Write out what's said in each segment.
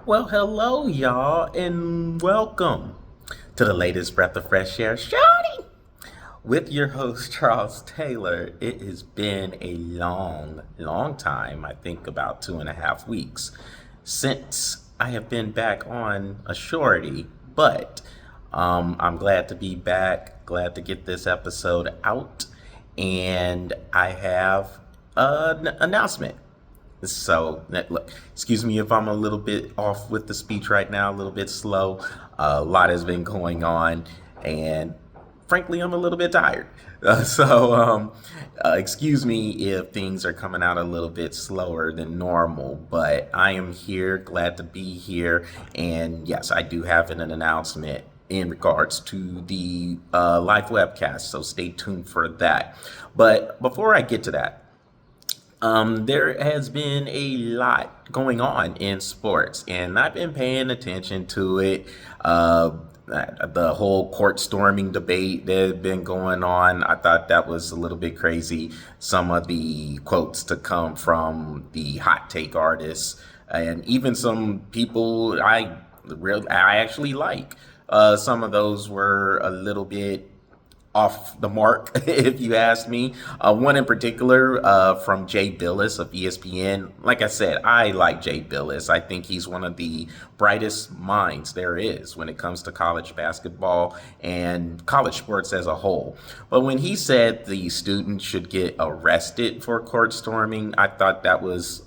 Well, hello, y'all, and welcome to the latest breath of fresh air, Shortie, with your host, Charles Taylor. It has been a long time, I think about 2.5 weeks, since I have been back on a Shortie, but I'm glad to be back, glad to get this episode out, and I have an announcement. So, look, excuse me if I'm a little bit off with the speech right now, a little bit slow. A lot has been going on, and frankly, I'm a little bit tired. Excuse me if things are coming out a little bit slower than normal, but I am here, glad to be here. And yes, I do have an announcement in regards to the live webcast, so stay tuned for that. But before I get to that, there has been a lot going on in sports, and I've been paying attention to it. The whole court storming debate that had been going on, I thought that was a little bit crazy. Some of the quotes to come from the hot take artists, and even some people I actually like. Some of those were a little bit off the mark, if you ask me. One in particular from Jay Billis of ESPN. Like I said, I like Jay Billis. I think he's one of the brightest minds there is when it comes to college basketball and college sports as a whole. But when he said the students should get arrested for court storming, I thought that was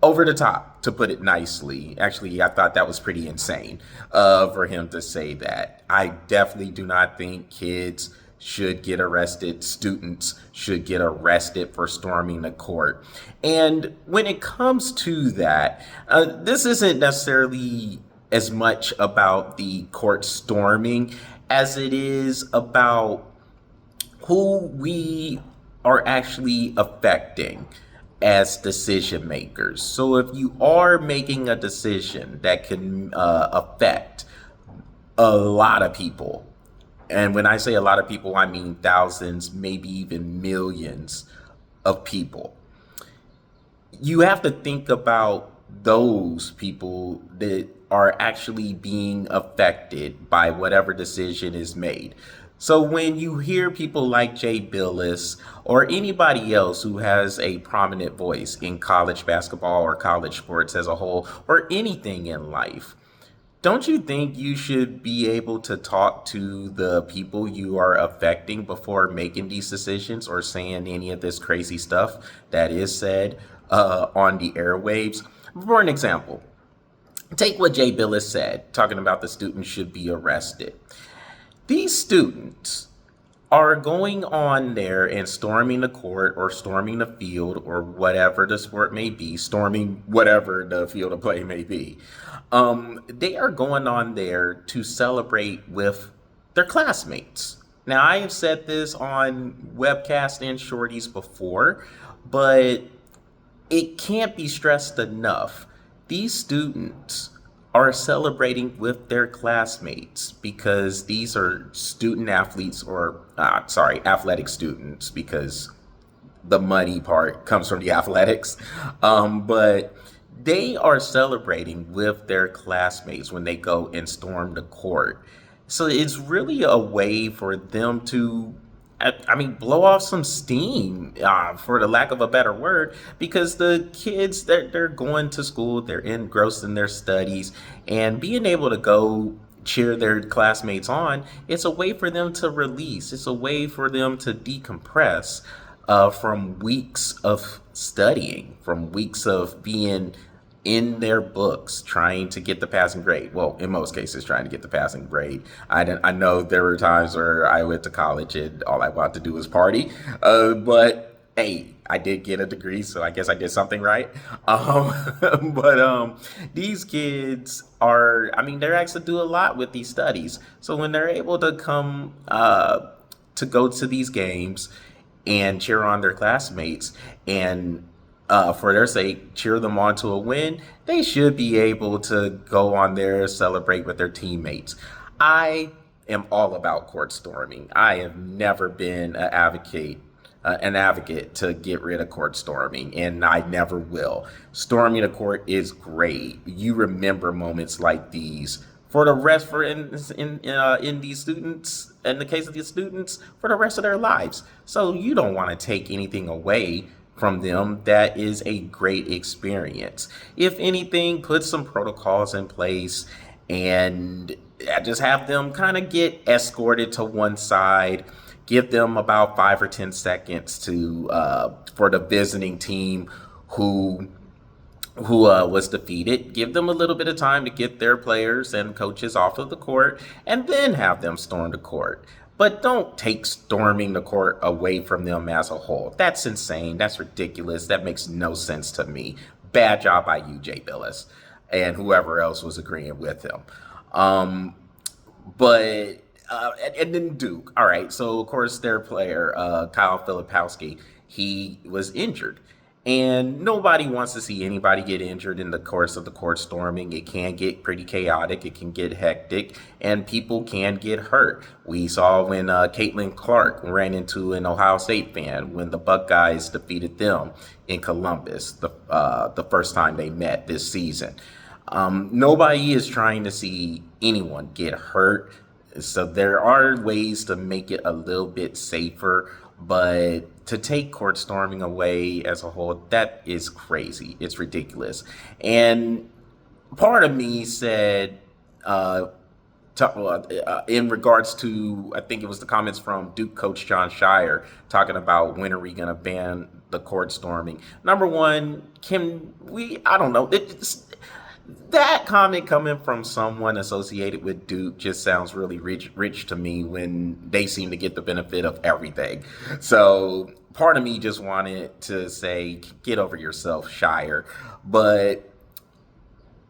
over the top, to put it nicely. Actually, I thought that was pretty insane for him to say that. I definitely do not think kids should get arrested. Students should get arrested for storming the court. And when it comes to that, this isn't necessarily as much about the court storming as it is about who we are actually affecting as decision makers. So if you are making a decision that can affect a lot of people, and when I say a lot of people, I mean thousands, maybe even millions of people, you have to think about those people that are actually being affected by whatever decision is made. So when you hear people like Jay Billis or anybody else who has a prominent voice in college basketball or college sports as a whole or anything in life, don't you think you should be able to talk to the people you are affecting before making these decisions or saying any of this crazy stuff that is said on the airwaves? For an example, take what Jay Billis said, talking about the students should be arrested. These students are going on there and storming the court or storming the field or whatever the sport may be, storming whatever the field of play may be. They are going on there to celebrate with their classmates. Now, I have said this on webcast and shorties before, but it can't be stressed enough. These students are celebrating with their classmates because these are student athletes athletic students, because the money part comes from the athletics. But they are celebrating with their classmates when they go and storm the court. So it's really a way for them to, I mean, blow off some steam, for the lack of a better word, because the kids, they're going to school, they're engrossed in their studies, and being able to go cheer their classmates on, it's a way for them to release. It's a way for them to decompress from weeks of studying, from weeks of being in their books trying to get the passing grade. Well, in most cases, trying to get the passing grade. I know there were times where I went to college and all I wanted to do was party. But hey, I did get a degree, so I guess I did something right. But these kids are, I mean, they're asked to do a lot with these studies. So when they're able to come to go to these games and cheer on their classmates and for their sake, cheer them on to a win, they should be able to go on there, celebrate with their teammates. I am all about court storming. I have never been an advocate an advocate to get rid of court storming, and I never will. Storming the court is great. You remember moments like these for the rest for in these students, in the case of these students, for the rest of their lives. So you don't want to take anything away from them. That is a great experience. If anything, put some protocols in place and just have them kind of get escorted to one side. Give them about 5 or 10 seconds to for the visiting team who was defeated. Give them a little bit of time to get their players and coaches off of the court, and then have them storm the court. But don't take storming the court away from them as a whole. That's insane. That's ridiculous. That makes no sense to me. Bad job by you, Jay Billis, and whoever else was agreeing with him. But and then Duke. All right. So of course their player, Kyle Filipowski, he was injured. And nobody wants to see anybody get injured in the course of the court storming. It can get pretty chaotic. It can get hectic, and people can get hurt. We saw when Caitlin Clark ran into an Ohio State fan when the Buckeyes defeated them in Columbus the first time they met this season. Nobody is trying to see anyone get hurt. So there are ways to make it a little bit safer, but to take court storming away as a whole, that is crazy. It's ridiculous. And part of me said, in regards to, I think it was the comments from Duke coach John Shire talking about when are we going to ban the court storming. Number one, I don't know. That comment coming from someone associated with Duke just sounds really rich to me when they seem to get the benefit of everything. So part of me just wanted to say, get over yourself, Shire. But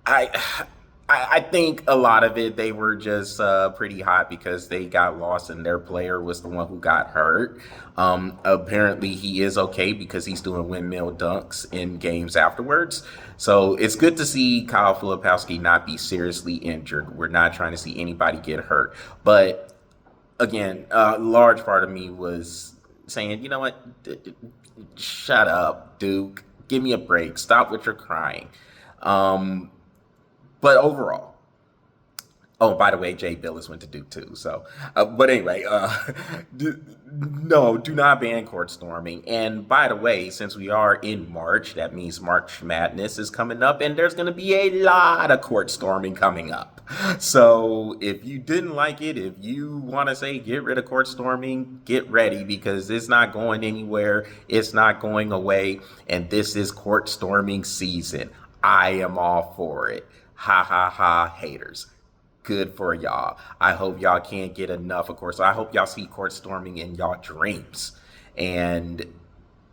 I think a lot of it, they were just pretty hot because they got lost and their player was the one who got hurt. Apparently he is okay because he's doing windmill dunks in games afterwards. So it's good to see Kyle Filipowski not be seriously injured. We're not trying to see anybody get hurt. But again, a large part of me was saying, you know what, shut up, Duke. Give me a break. Stop with your crying. But overall, oh, by the way, Jay Billis went to Duke too. So, but anyway, do not ban court storming. And by the way, since we are in March, that means March Madness is coming up, and there's going to be a lot of court storming coming up. So if you didn't like it, if you want to say get rid of court storming, get ready because it's not going anywhere. It's not going away. And this is court storming season. I am all for it. Ha ha ha, haters. Good for y'all. I hope y'all can't get enough. Of course, I hope y'all see court storming in y'all dreams and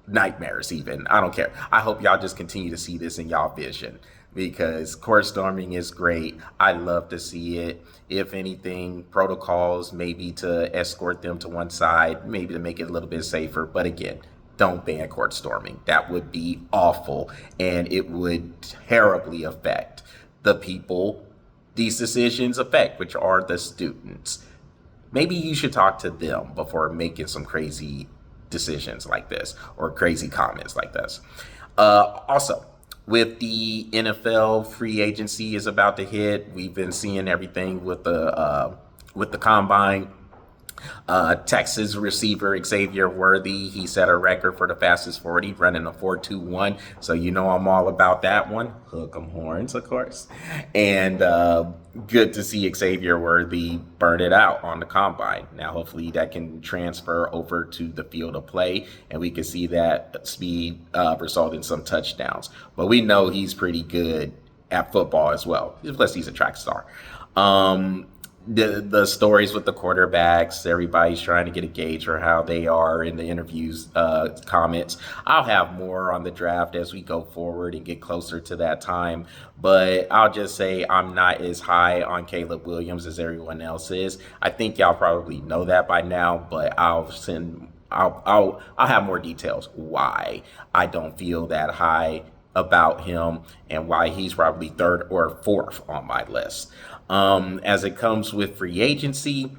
nightmares even. I don't care. I hope y'all just continue to see this in y'all vision because court storming is great. I love to see it. If anything, protocols maybe to escort them to one side, maybe to make it a little bit safer. But again, don't ban court storming. That would be awful, and it would terribly affect the people these decisions affect, which are the students. Maybe you should talk to them before making some crazy decisions like this or crazy comments like this. Also, with the NFL free agency is about to hit, we've been seeing everything with the combine. Texas receiver Xavier Worthy, he set a record for the fastest 40, running a 4.21. So you know I'm all about that one. Hook 'em horns, of course. And good to see Xavier Worthy burn it out on the combine. Now, hopefully that can transfer over to the field of play, and we can see that speed result in some touchdowns. But we know he's pretty good at football as well. Plus, he's a track star. The stories with the quarterbacks, everybody's trying to get a gauge for how they are in the interviews, comments. I'll have more on the draft as we go forward and get closer to that time. But I'll just say I'm not as high on Caleb Williams as everyone else is. I think y'all probably know that by now, but I'll have more details why I don't feel that high about him and why he's probably third or fourth on my list. As it comes with free agency,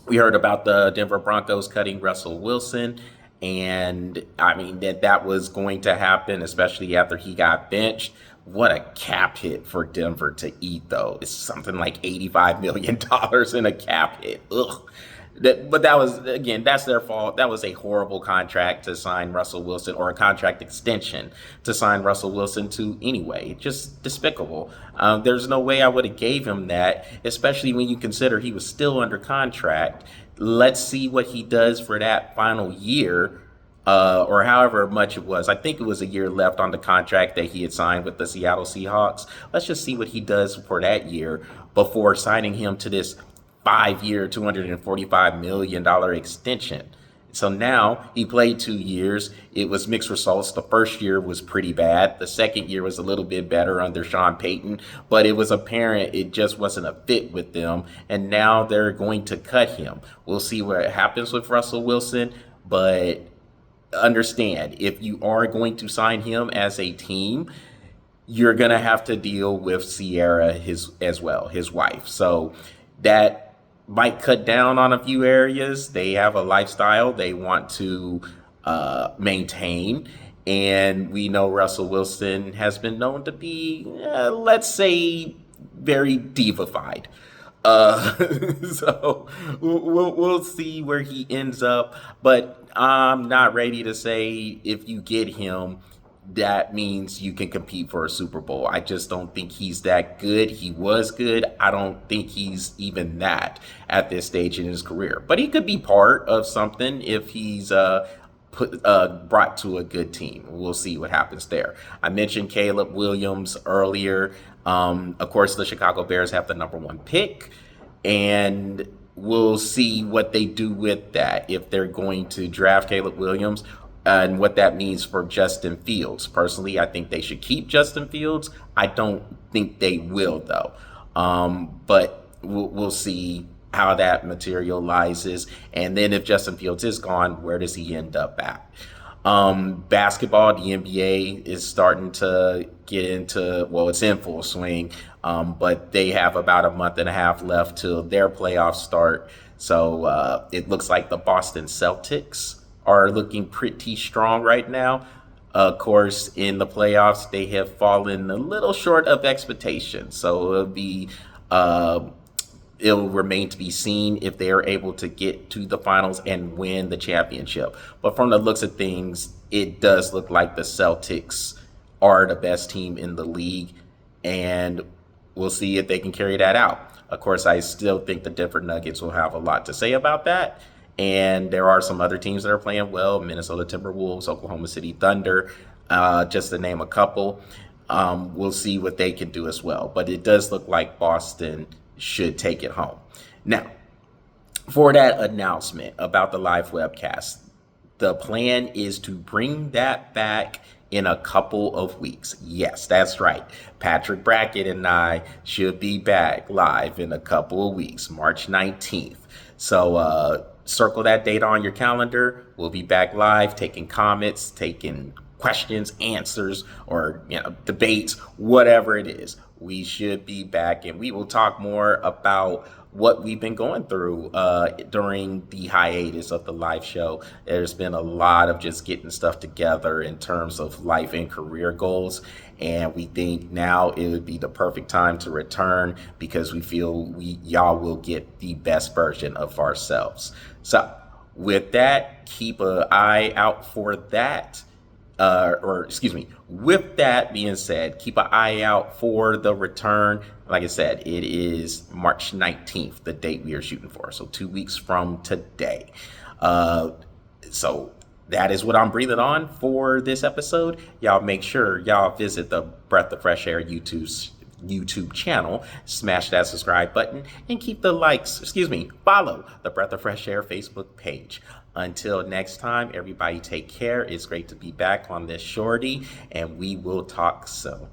we heard about the Denver Broncos cutting Russell Wilson, And I mean, that was going to happen, especially after he got benched. What a cap hit for Denver to eat, though. It's something like $85 million in a cap hit. Ugh. But that was, again, that's their fault. That was a horrible contract to sign Russell Wilson, or a contract extension to sign Russell Wilson to anyway. Just despicable. There's no way I would have gave him that, especially when you consider he was still under contract. Let's see what he does for that final year, or however much it was. I think it was a year left on the contract that he had signed with the Seattle Seahawks. Let's just see what he does for that year before signing him to this 5-year, $245 million extension. So now he played 2 years. It was mixed results. The first year was pretty bad. The second year was a little bit better under Sean Payton, but it was apparent it just wasn't a fit with them. And now they're going to cut him. We'll see what happens with Russell Wilson, but understand, if you are going to sign him as a team, you're going to have to deal with Sierra as well, his wife. So that might cut down on a few areas. They have a lifestyle they want to maintain. And we know Russell Wilson has been known to be, let's say, very divified. So we'll see where he ends up. But I'm not ready to say if you get him, that means you can compete for a Super Bowl. I just don't think he's that good. He was good. I don't think he's even that at this stage in his career. But he could be part of something if he's brought to a good team. We'll see what happens there. I mentioned Caleb Williams earlier. Of course, the Chicago Bears have the #1 pick, and we'll see what they do with that, if they're going to draft Caleb Williams, and what that means for Justin Fields. Personally, I think they should keep Justin Fields. I don't think they will, though. But we'll see how that materializes. And then if Justin Fields is gone, where does he end up at? Basketball, the NBA is starting to get into, well, it's in full swing, but they have about a month and a half left till their playoffs start. So it looks like the Boston Celtics are looking pretty strong right now. Of course, in the playoffs, they have fallen a little short of expectations. So it'll remain to be seen if they are able to get to the finals and win the championship. But from the looks of things, it does look like the Celtics are the best team in the league, and we'll see if they can carry that out. Of course, I still think the Denver Nuggets will have a lot to say about that. And there are some other teams that are playing well: Minnesota Timberwolves, Oklahoma City Thunder, just to name a couple. We'll see what they can do as well. But it does look like Boston should take it home. Now, for that announcement about the live webcast, the plan is to bring that back in a couple of weeks. Yes, that's right. Patrick Brackett and I should be back live in a couple of weeks, March 19th. So circle that date on your calendar. We'll be back live, taking comments, taking questions, answers, or debates, whatever it is. We should be back, and we will talk more about what we've been going through during the hiatus of the live show. There's been a lot of just getting stuff together in terms of life and career goals, and we think now it would be the perfect time to return, because we feel y'all will get the best version of ourselves. So with that, keep an eye out for that. With that being said, keep an eye out for the return. Like I said, it is March 19th, the date we are shooting for. So 2 weeks from today. So that is what I'm breathing on for this episode. Y'all make sure y'all visit the Breath of Fresh Air YouTube channel, smash that subscribe button, and keep the follow the Breath of Fresh Air Facebook page. Until next time, everybody take care. It's great to be back on this Shortie, and we will talk soon.